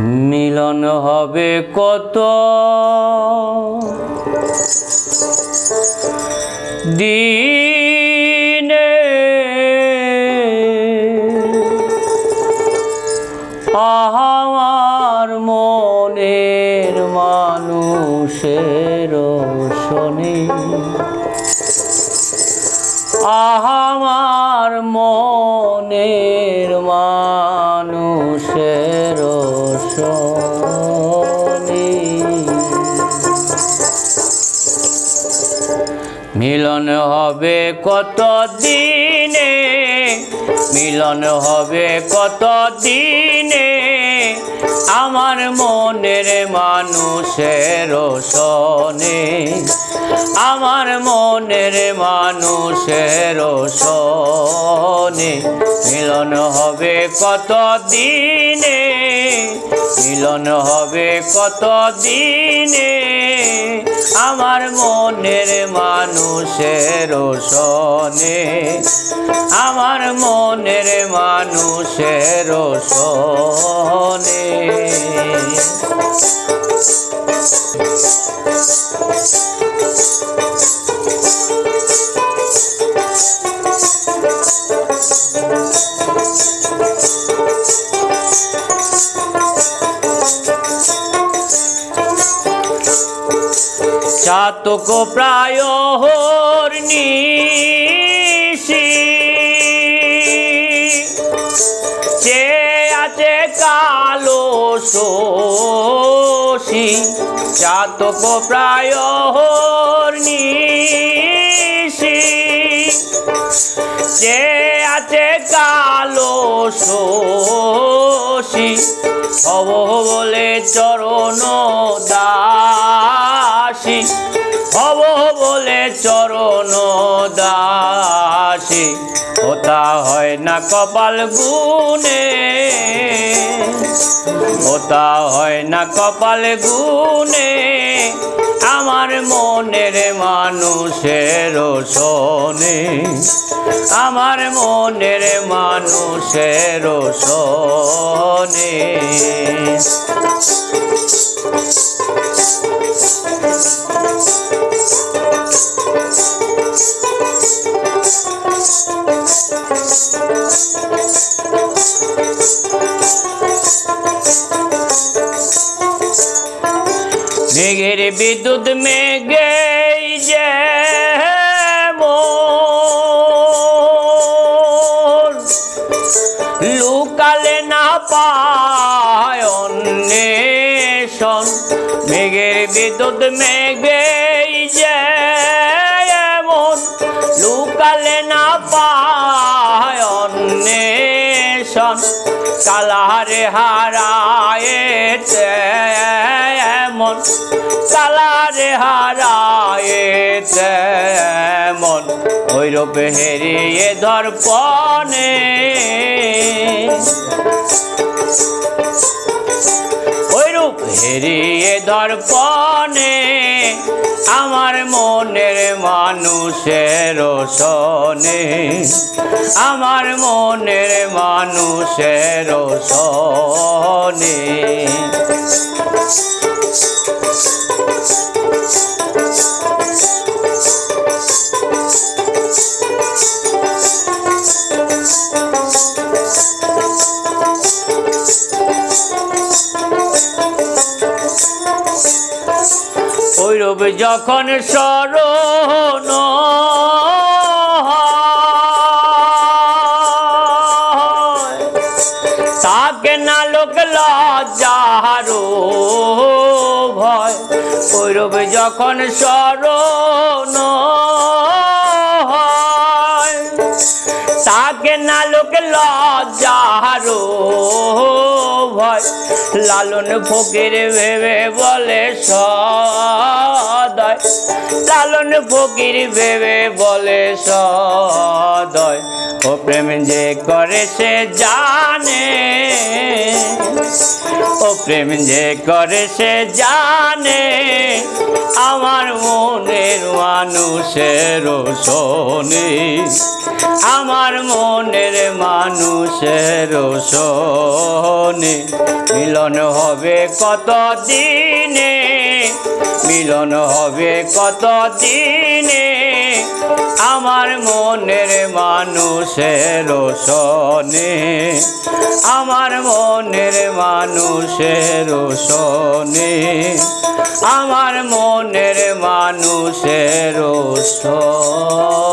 মিলন হবে কত দিনে, আমার মনের মানুষের শোনে, আমার মনের মানুষের শোনে। মিলন হবে কত দিনে, মিলন হবে কত দিনে, আমার মনের মানুষের শোনে, আমার মনের মানুষের শোনে। মিলন হবে কত দিনে, মিলন হবে কত দিনে, আমার মনের মানুষের শোনে, আমার মনের মানুষের শোনে। চাতক প্রায় নিশি, চে আছে কালো শোষী, চাতক প্রায় নিশি, চে আছে কালো শোষী, হব বলে চরণ দাসী, হব বলে চরণ দাসী। ওটা হয় না কপাল গুনে, ওটা হয় না কপাল গুনে, আমার মনের মানুষের শোনে, আমার মনের মানুষের শোনে। মেঘের বিদ্যুৎ মেঘে যে লুকালে না পায় অন্বেষণ, মেঘের বিদ্যুৎ মেঘে যে লুকালে না পায় অন্বেষণ, কালারে হারায়েছে এমন, কালারে হারায়েছে এমন, ওইরূপ হেরিয়ে দর্পণে, ওইরূপ হেরিয়ে দর্পণে, আমার মনের মানুষের শোনে, আমার মনের মানুষের শোনে। ওইরূপ যখন স্মরণ তাকে না লোক লজ্জার ভয়, ওইরূপ যখন স্মরণ তাকে না লোক লজ্জার ভয়, লালন ফকির ভেবে বলে সদয়, লালন ফকির ভেবে বলে সদয়, ও প্রেম যে করে সে জানে, ও প্রেম যে করে সে জানে, আমার মনের মানুষের শোনে, আমার মনের মানুষের শোনে। মিলন হবে কত দিনে, মিলন হবে কত দিনে, আমার মনের মানুষের শোনে, আমার মনের মানুষের শোনে, আমার মনের মানুষের শোনে।